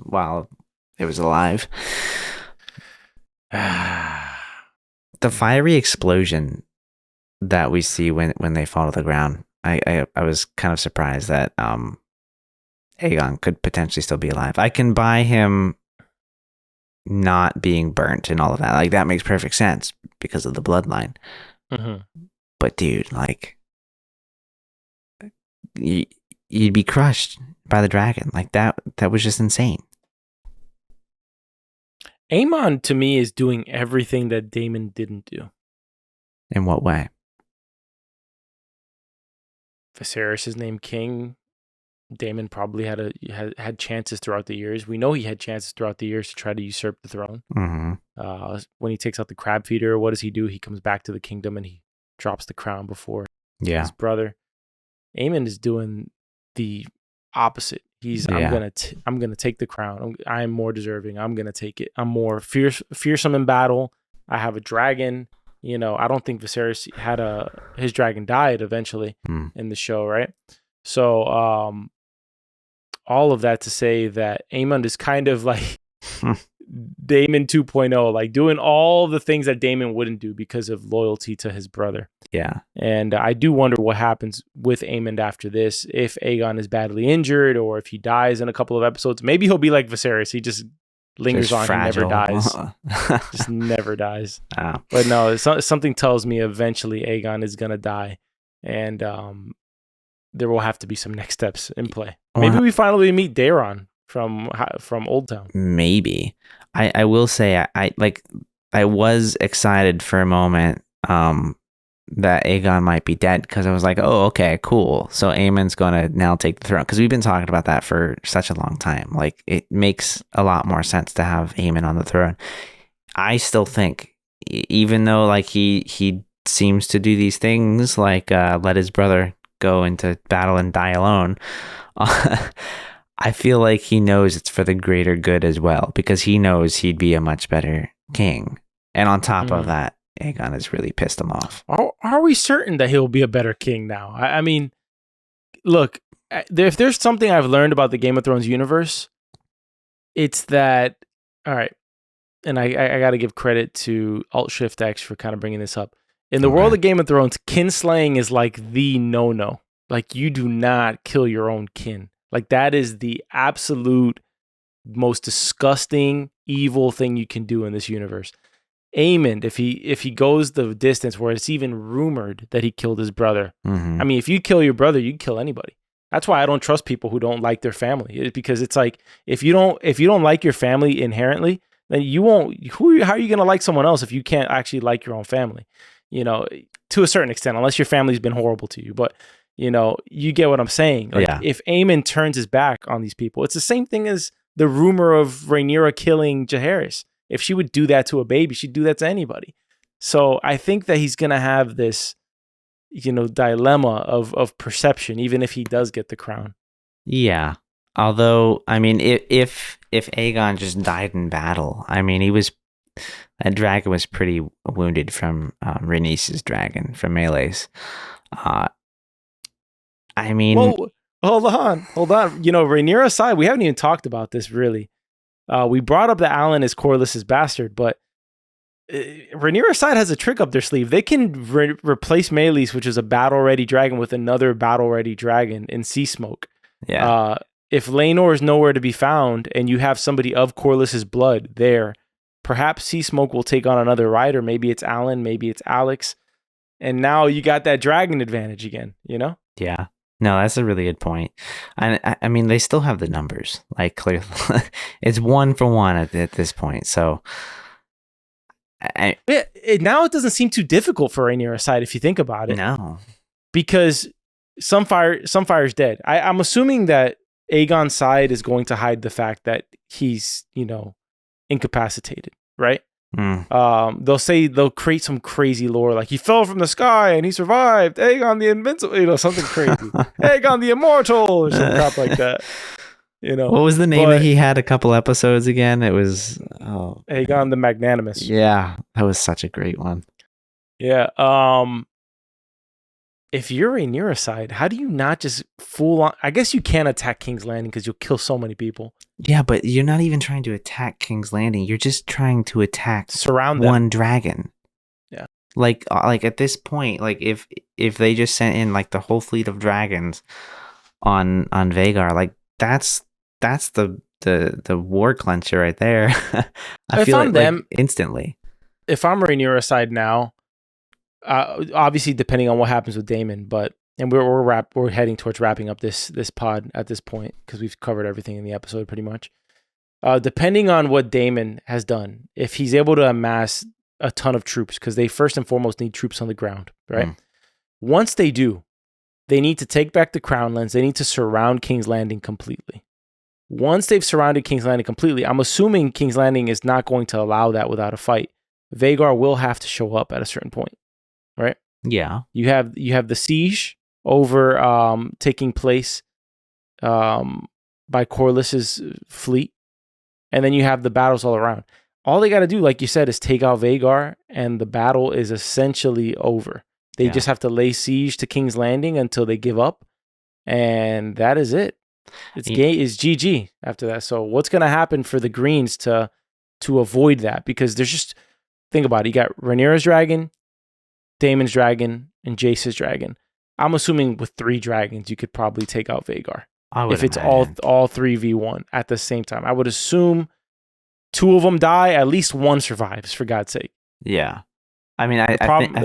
while it was alive. The fiery explosion that we see when they fall to the ground, I was kind of surprised that Aegon could potentially still be alive. I can buy him not being burnt and all of that. Like, that makes perfect sense because of the bloodline. Mm-hmm. But dude, like, you'd be crushed. by the dragon. Like that was just insane. Aemond to me is doing everything that Daemon didn't do. In what way? Viserys is named king. Daemon probably had chances throughout the years. We know he had chances throughout the years to try to usurp the throne. Mm-hmm. When he takes out the crab feeder, what does he do? He comes back to the kingdom and he drops the crown before his brother. Aemond is doing the opposite. He's I'm gonna take the crown. I'm more deserving. I'm gonna take it. I'm more fearsome in battle. I have a dragon. You know, I don't think Viserys had his dragon died eventually in the show, right? So all of that to say that Aemond is kind of like Daemon 2.0, like doing all the things that Daemon wouldn't do because of loyalty to his brother. Yeah. And I do wonder what happens with Aemond after this. If Aegon is badly injured or if he dies in a couple of episodes, maybe he'll be like Viserys. He just lingers on, he never dies. Just never dies. Oh. But no, something tells me eventually Aegon is going to die. And there will have to be some next steps in play. Maybe we finally meet Daemon from Old Town. Maybe. I will say I was excited for a moment that Aegon might be dead, because I was like, oh, okay, cool. So Aemon's gonna now take the throne, because we've been talking about that for such a long time. Like, it makes a lot more sense to have Aemon on the throne. I still think, even though like he seems to do these things like let his brother go into battle and die alone, I feel like he knows it's for the greater good as well, because he knows he'd be a much better king. And on top of that, Aegon has really pissed him off. Are we certain that he'll be a better king now? I mean, look, if there's something I've learned about the Game of Thrones universe, it's that, all right, and I got to give credit to Alt-Shift-X for kind of bringing this up. In the world of Game of Thrones, kinslaying is like the no-no. Like, you do not kill your own kin. Like, that is the absolute most disgusting, evil thing you can do in this universe. Aemond, if he goes the distance where it's even rumored that he killed his brother. I mean, if you kill your brother, you can kill anybody. That's why I don't trust people who don't like their family. It's because it's like, if you don't like your family inherently, then you won't. How are you going to like someone else if you can't actually like your own family? You know, to a certain extent, unless your family's been horrible to you. But you know, you get what I'm saying. Like, if Aemond turns his back on these people, it's the same thing as the rumor of Rhaenyra killing Jaehaerys. If she would do that to a baby, she'd do that to anybody. So I think that he's going to have this, you know, dilemma of perception, even if he does get the crown. Yeah. Although, I mean, if Aegon just died in battle, I mean, that dragon was pretty wounded from Rhaenys's dragon, from melees. I mean... Well, hold on. You know, Rhaenyra aside, we haven't even talked about this, really. We brought up that Alan is Corlys's bastard, but Rhaenyra side has a trick up their sleeve. They can replace Melees, which is a battle-ready dragon, with another battle-ready dragon in Sea Smoke. Yeah. If Laenor is nowhere to be found and you have somebody of Corlys's blood there, perhaps Sea Smoke will take on another rider. Maybe it's Alan, maybe it's Alex. And now you got that dragon advantage again, you know? Yeah. No, that's a really good point. I mean, they still have the numbers. Like, clearly, it's 1-for-1 at this point. So, now it doesn't seem too difficult for Rhaenyra side if you think about it. No, because Sunfire's dead. I'm assuming that Aegon's side is going to hide the fact that he's, you know, incapacitated, right? They'll create some crazy lore like he fell from the sky and he survived. Aegon the Invincible, you know, something crazy. Aegon the Immortal or some crap like that. You know, what was the name that he had a couple episodes again? It was Aegon the Magnanimous. Yeah, that was such a great one. Yeah. If you're Rhaenyra side, how do you not just full on? I guess you can't attack King's Landing because you'll kill so many people. Yeah, but you're not even trying to attack King's Landing. You're just trying to surround one dragon. Yeah. Like at this point, like if they just sent in like the whole fleet of dragons on Vhagar, like that's the war clencher right there. I feel like instantly. If I'm Rhaenyra side now, obviously depending on what happens with Daemon, but and we're heading towards wrapping up this pod at this point because we've covered everything in the episode pretty much. Depending on what Daemon has done, if he's able to amass a ton of troops, because they first and foremost need troops on the ground, right? Once they do, they need to take back the Crownlands. They need to surround King's Landing completely. Once they've surrounded King's Landing completely, I'm assuming King's Landing is not going to allow that without a fight. Vhagar will have to show up at a certain point, right? Yeah. You have the siege over taking place by Corlys's fleet, and then you have the battles all around. All they got to do, like you said, is take out Vhagar, and the battle is essentially over. They just have to lay siege to King's Landing until they give up, and that is it. It's GG after that. So what's going to happen for the Greens to avoid that? Because there's just, think about it. You got Rhaenyra's dragon, Daemon's dragon, and Jace's dragon. I'm assuming with 3 dragons, you could probably take out Vhagar. If it's all 3v1 at the same time. I would assume 2 of them die, at least 1 survives, for God's sake. Yeah. I mean, I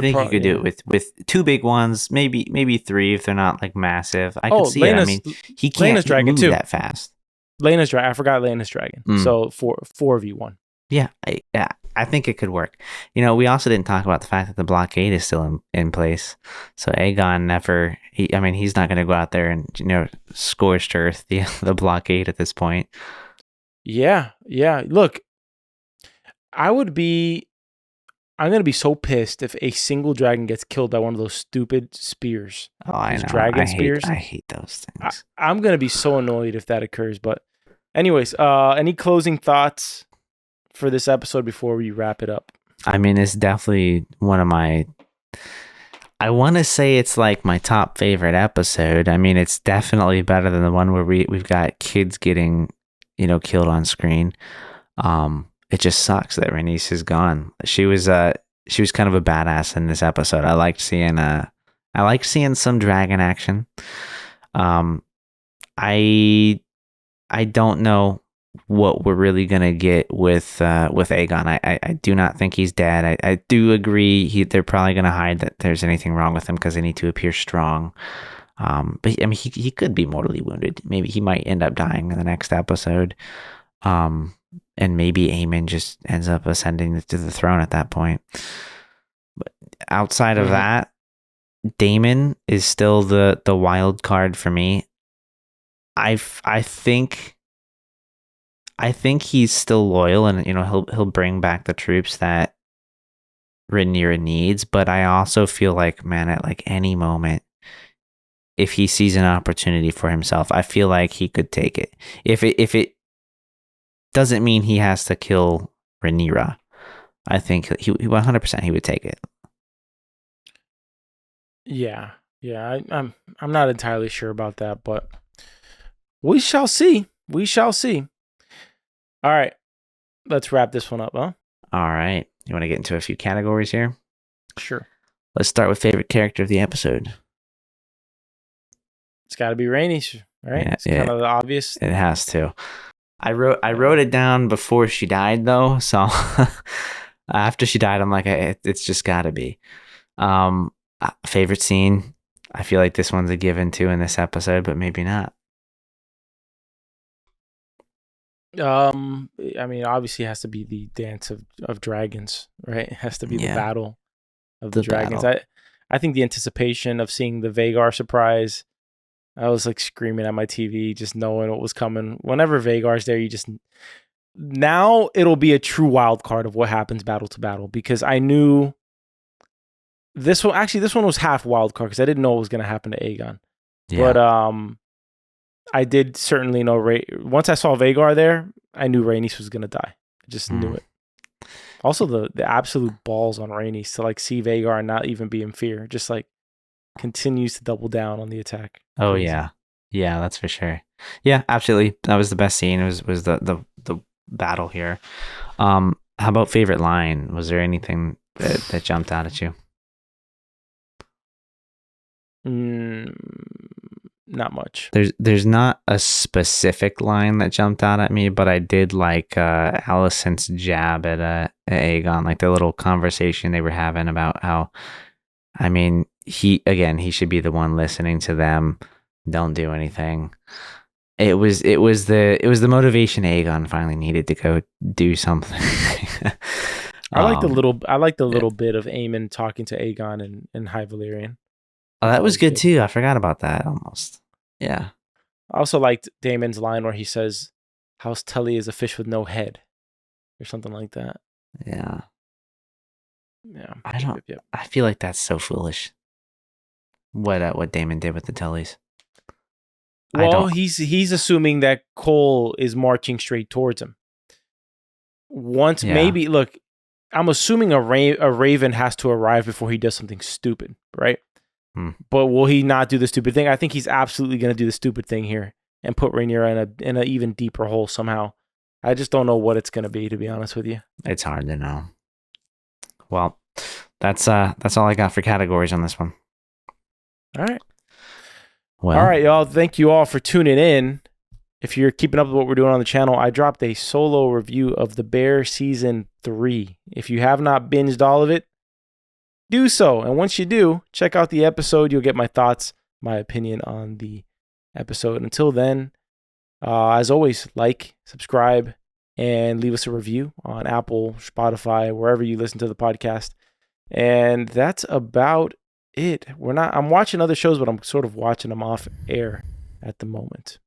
think you could do it with 2 big ones, maybe 3 if they're not like massive. I could see it. I mean, he can't move that fast. Laena's dragon. I forgot Laena's dragon. So 4v1. Yeah, I think it could work. You know, we also didn't talk about the fact that the blockade is still in place. So Aegon he's not going to go out there and, you know, scorched earth the blockade at this point. Yeah. Look, I'm going to be so pissed if a single dragon gets killed by one of those stupid spears. Oh, I know. Dragon spears. I hate those things. I'm going to be so annoyed if that occurs. But anyways, any closing thoughts for this episode before we wrap it up? I mean, it's definitely one of my... I want to say it's like my top favorite episode. I mean, it's definitely better than the one where we've got kids getting, you know, killed on screen. It just sucks that Rhaenys is gone. She was kind of a badass in this episode. I liked seeing some dragon action. I don't know what we're really gonna get with Aegon. I do not think he's dead. I do agree they're probably gonna hide that there's anything wrong with him because they need to appear strong. But I mean, he could be mortally wounded. Maybe he might end up dying in the next episode. And maybe Aemond just ends up ascending to the throne at that point. But outside of that, Daemon is still the wild card for me. I think he's still loyal, and you know he'll bring back the troops that Rhaenyra needs. But I also feel like, man, at like any moment, if he sees an opportunity for himself, I feel like he could take it. If it doesn't mean he has to kill Rhaenyra, I think he 100% he would take it. Yeah. I'm not entirely sure about that, but we shall see. All right, let's wrap this one up, huh? All right. You want to get into a few categories here? Sure. Let's start with favorite character of the episode. It's got to be Rhaenys, right? It's kind of obvious. It has to. I wrote it down before she died, though. So after she died, I'm like, it's just got to be. Favorite scene? I feel like this one's a given too in this episode, but maybe not. I mean, obviously, it has to be the dance of dragons, right? It has to be the battle of the dragons. Battle. I think the anticipation of seeing the Vhagar surprise. I was like screaming at my TV, just knowing what was coming. Whenever Vhagar's there, now it'll be a true wild card of what happens battle to battle, because I knew this one was half wild card because I didn't know what was going to happen to Aegon. Yeah. But I did certainly know once I saw Vhagar there, I knew Rhaenys was going to die. I just knew it. Also, the absolute balls on Rhaenys to like see Vhagar and not even be in fear, just like continues to double down on the attack. Oh yeah, that's for sure. Yeah, absolutely. That was the best scene. Was the battle here. How about favorite line? Was there anything that jumped out at you? Not much. There's not a specific line that jumped out at me, but I did like Alicent's jab at Aegon, like the little conversation they were having about how, I mean, he should be the one listening to them. Don't do anything. It was the motivation Aegon finally needed to go do something. I like the little bit of Aemond talking to Aegon and High Valyrian. Oh, that was good too. I forgot about that almost. Yeah. I also liked Damon's line where he says, "House Tully is a fish with no head," or something like that. Yeah. Yeah. I feel like that's so foolish. What Daemon did with the Tullys. Well, he's assuming that Cole is marching straight towards him. Maybe look, I'm assuming a raven has to arrive before he does something stupid, right? But will he not do the stupid thing? I think he's absolutely going to do the stupid thing here and put Rhaenyra in an even deeper hole somehow. I just don't know what it's going to be, to be honest with you. It's hard to know. Well, that's all I got for categories on this one. All right. Well, all right, y'all. Thank you all for tuning in. If you're keeping up with what we're doing on the channel, I dropped a solo review of The Bear Season 3. If you have not binged all of it, do so. And once you do, check out the episode. You'll get my thoughts, my opinion on the episode. Until then, as always, like, subscribe, and leave us a review on Apple, Spotify, wherever you listen to the podcast. And that's about it. I'm watching other shows, but I'm sort of watching them off air at the moment.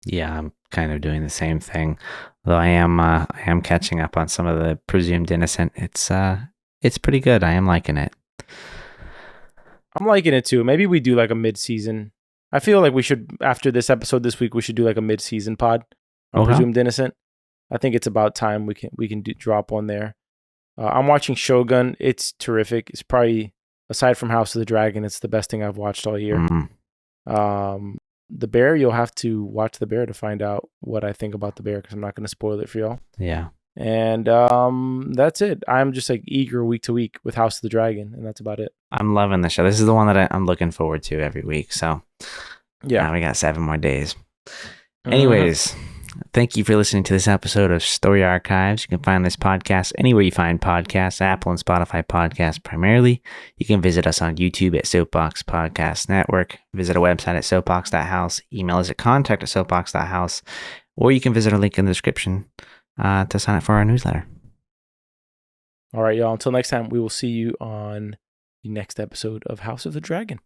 Yeah, I'm kind of doing the same thing. Though I am catching up on some of the Presumed Innocent. It's pretty good. I am liking it. I'm liking it too. Maybe we do like a mid-season. I feel like we should, after this episode this week, we should do like a mid-season pod on Presumed Innocent. I think it's about time we can drop one there. I'm watching Shogun. It's terrific. It's probably, aside from House of the Dragon, it's the best thing I've watched all year. The Bear, you'll have to watch The Bear to find out what I think about The Bear, because I'm not going to spoil it for y'all. Yeah. And that's it. I'm just like eager week to week with House of the Dragon, and that's about it. I'm loving the show. This is the one that I'm looking forward to every week. So yeah, now we got 7 more days. Anyways, thank you for listening to this episode of Story Archives. You can find this podcast anywhere you find podcasts, Apple and Spotify podcasts primarily. You can visit us on YouTube at Soapbox Podcast Network. Visit our website at soapbox.house. Email us at contact@soapbox.house. Or you can visit our link in the description to sign up for our newsletter. All right, y'all. Until next time, we will see you on the next episode of House of the Dragon.